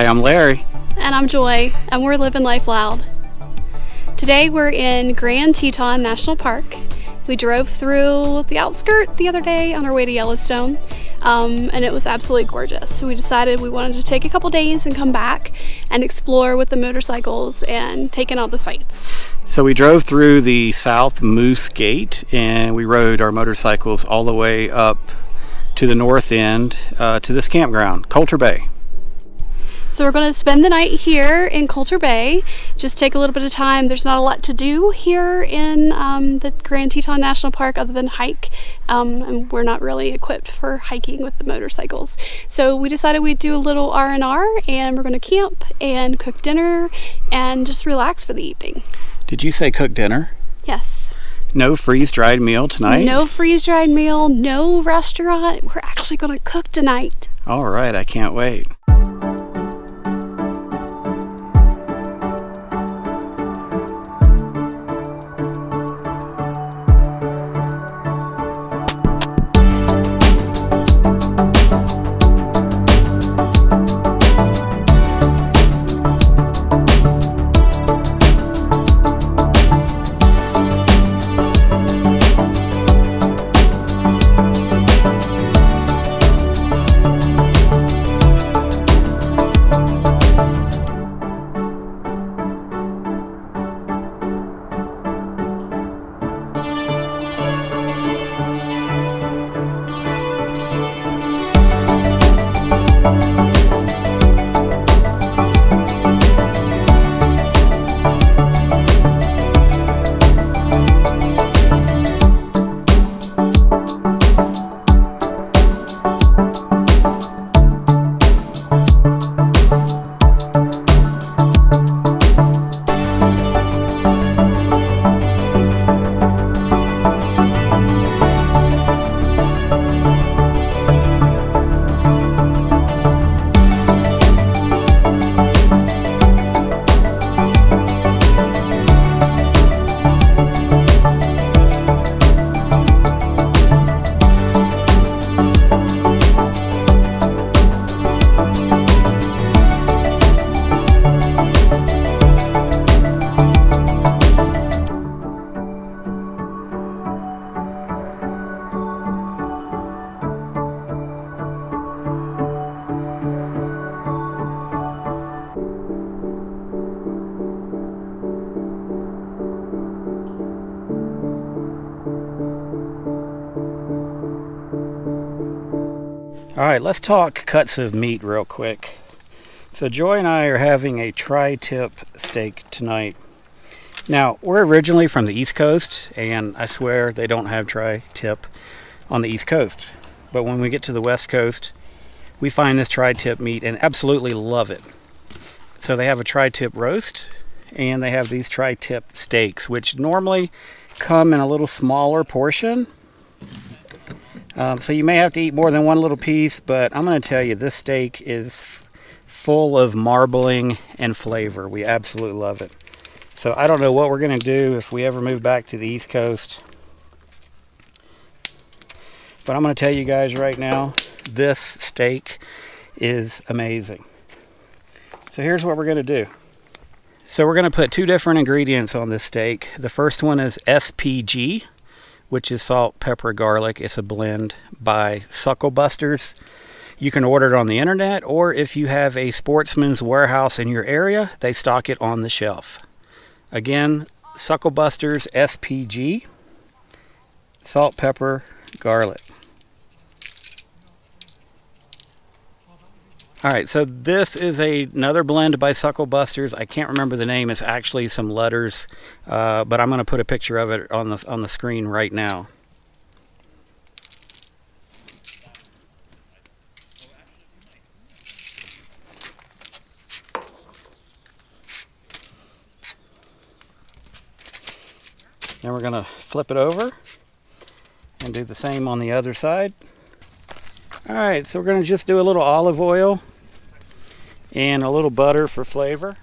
Hi, I'm Larry. And I'm Joy, and we're living life loud. Today we're in Grand Teton National Park. We drove through the outskirt the other day on our way to Yellowstone, and it was absolutely gorgeous. So we decided we wanted to take a couple days and come back and explore with the motorcycles and take in all the sights. So we drove through the South Moose Gate and we rode our motorcycles all the way up to the north end to this campground, Coulter Bay. So we're going to spend the night here in Coulter Bay, just take a little bit of time. There's not a lot to do here in the Grand Teton National Park other than hike, and we're not really equipped for hiking with the motorcycles. So we decided we'd do a little R&R, and we're going to camp and cook dinner and just relax for the evening. Did you say cook dinner? Yes. No freeze-dried meal tonight? No freeze-dried meal, no restaurant. We're actually going to cook tonight. All right, I can't wait. All right, let's talk cuts of meat real quick. So Joy and I are having a tri-tip steak tonight. Now, we're originally from the East Coast, and I swear they don't have tri-tip on the East Coast. But when we get to the West Coast, we find this tri-tip meat and absolutely love it. So they have a tri-tip roast, and they have these tri-tip steaks, which normally come in a little smaller portion. So you may have to eat more than one little piece, but I'm going to tell you, this steak is full of marbling and flavor. We absolutely love it. So I don't know what we're going to do if we ever move back to the East Coast. But I'm going to tell you guys right now, this steak is amazing. So here's what we're going to do. So we're going to put two different ingredients on this steak. The first one is SPG, which is salt, pepper, garlic. It's a blend by Suckle Busters. You can order it on the internet, or if you have a Sportsman's Warehouse in your area, they stock it on the shelf. Again, Suckle Busters SPG, salt, pepper, garlic. All right, so this is another blend by Suckle Busters. I can't remember the name. It's actually some letters, but I'm going to put a picture of it on the screen right now. Then we're going to flip it over and do the same on the other side. All right, so we're going to just do a little olive oil and a little butter for flavor.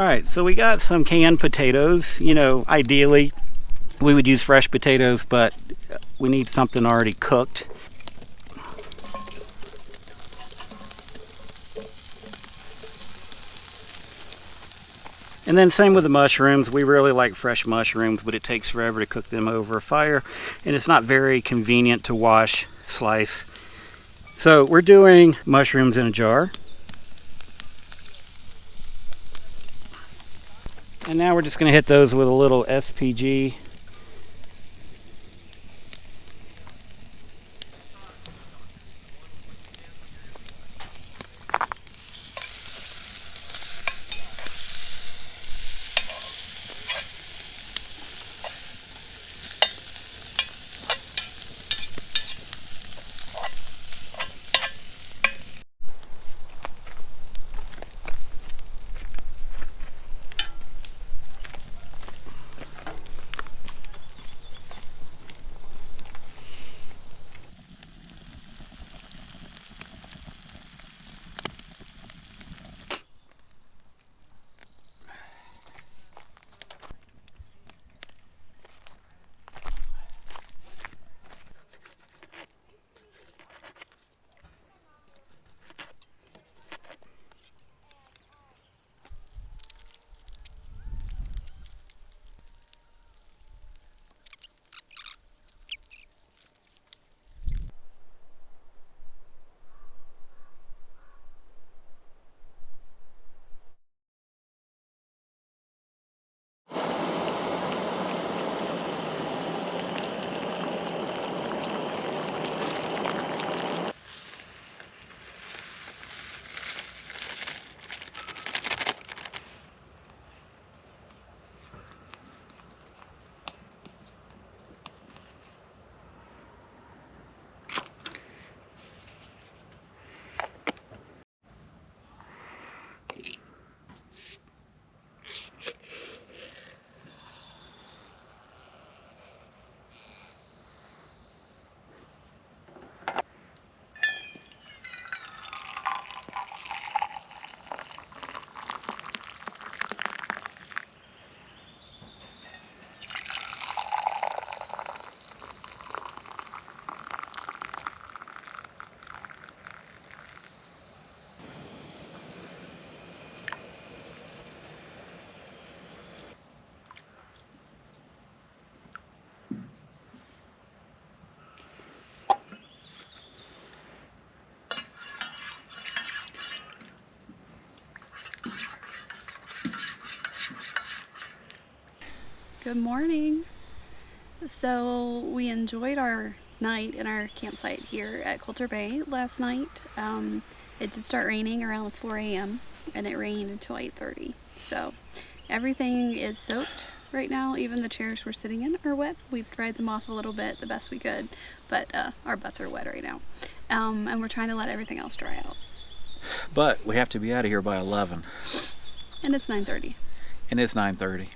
All right, so we got some canned potatoes. You know, ideally we would use fresh potatoes, but we need something already cooked. And then same with the mushrooms. We really like fresh mushrooms, but it takes forever to cook them over a fire, and it's not very convenient to wash, slice. So we're doing mushrooms in a jar. And now we're just going to hit those with a little SPG. Good morning. So we enjoyed our night in our campsite here at Coulter Bay last night. It did start raining around 4 a.m. and it rained until 8:30. So everything is soaked right now. Even the chairs we're sitting in are wet. We've dried them off a little bit the best we could, but our butts are wet right now. And we're trying to let everything else dry out. But we have to be out of here by 11. And it's 9:30. And it's 9:30.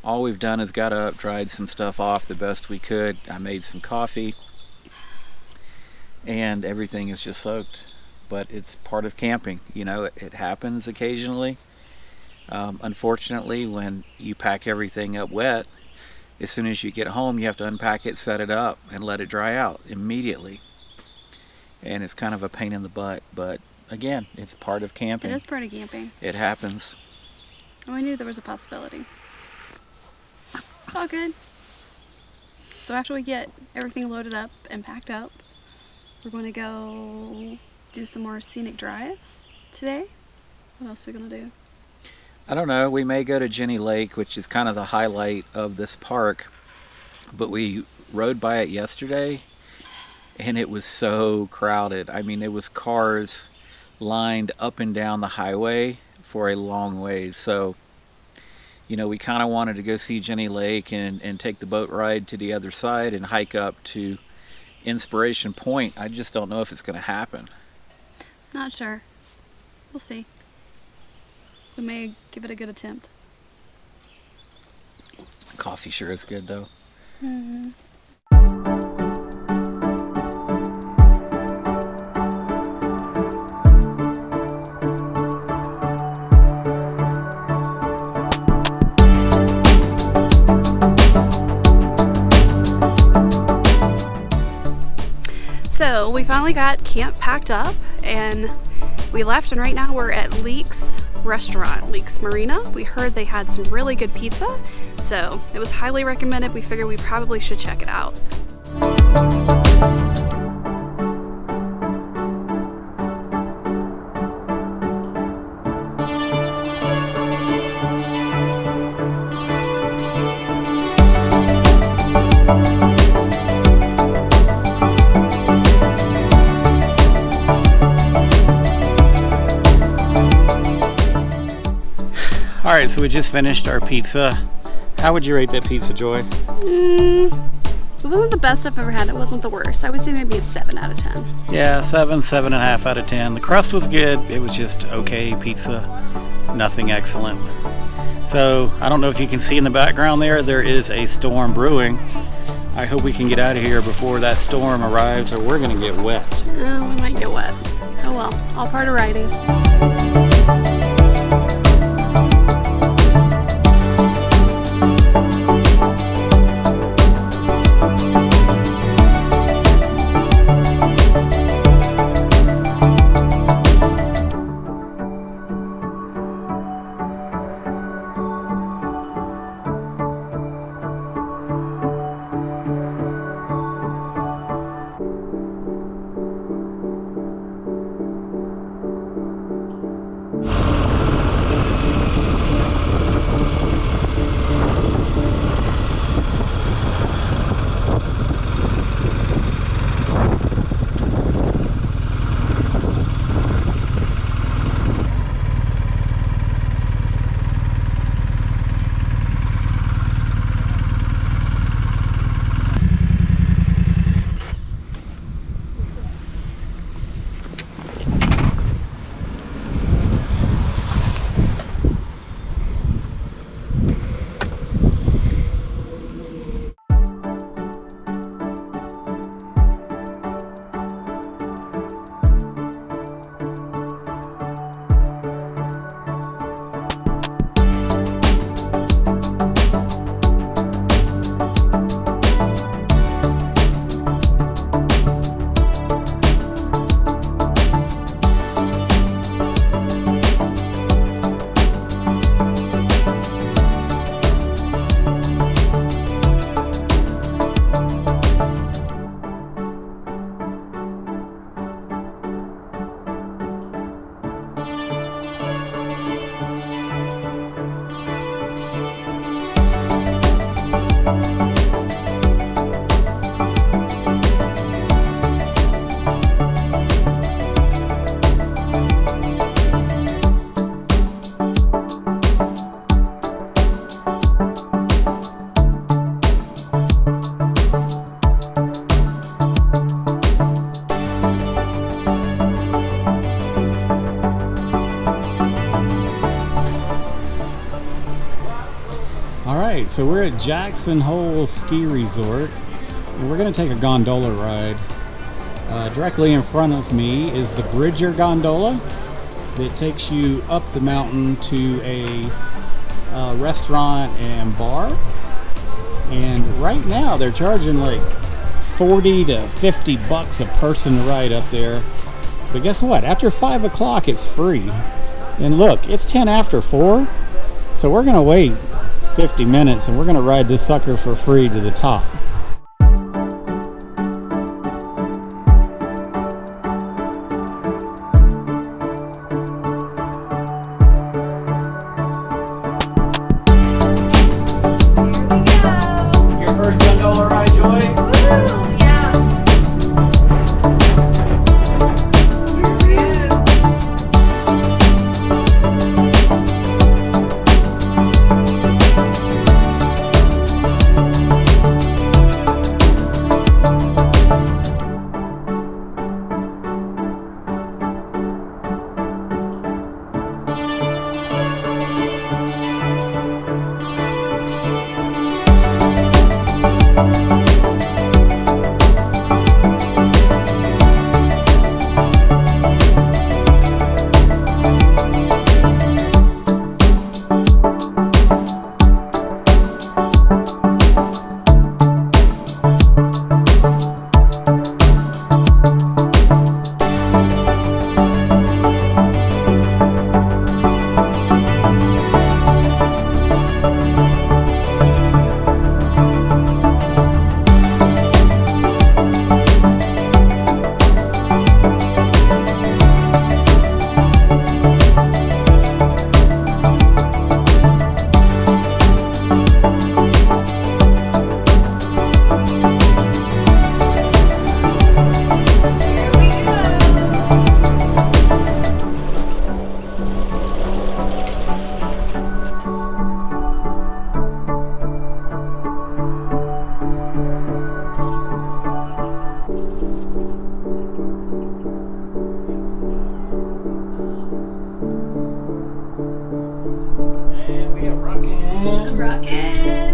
All we've done is got up, dried some stuff off the best we could. I made some coffee, and everything is just soaked. But it's part of camping. You know, it happens occasionally. Unfortunately, when you pack everything up wet, as soon as you get home, you have to unpack it, set it up, and let it dry out immediately. And it's kind of a pain in the butt, but again, it's part of camping. It is part of camping. It happens. And we knew there was a possibility. It's all good. So after we get everything loaded up and packed up, we're going to go do some more scenic drives today. What else are we going to do? I don't know. We may go to Jenny Lake, which is kind of the highlight of this park. But we rode by it yesterday, and it was so crowded. I mean, there was cars lined up and down the highway for a long way. So, you know, we kind of wanted to go see Jenny Lake and take the boat ride to the other side and hike up to Inspiration Point. I just don't know if it's going to happen. Not sure. We'll see. We may give it a good attempt. Coffee sure is good, though. Mm-hmm. So we finally got camp packed up and we left, and right now we're at Leeks restaurant, Leeks Marina. We heard they had some really good pizza, so it was highly recommended. We figured we probably should check it out. All right, so we just finished our pizza. How would you rate that pizza, Joy? It wasn't the best I've ever had. It wasn't the worst. I would say maybe a 7 out of 10. Yeah, 7.5 out of 10. The crust was good. It was just okay pizza. Nothing excellent. So I don't know if you can see in the background there is a storm brewing. I hope we can get out of here before that storm arrives, or we're gonna get wet. Oh, we might get wet. Oh well, all part of riding. So we're at Jackson Hole Ski Resort. We're going to take a gondola ride. Directly in front of me is the Bridger gondola that takes you up the mountain to a restaurant and bar. And right now they're charging like 40 to 50 bucks a person to ride up there. But guess what? After 5 o'clock it's free. And look, it's 10 after 4. So we're going to wait 50 minutes and we're going to ride this sucker for free to the top. Your first gondola ride, Joy? Woo! Yeah.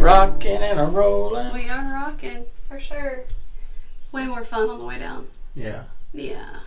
rocking and a rolling. We are rocking, for sure. Way more fun on the way down. Yeah. Yeah.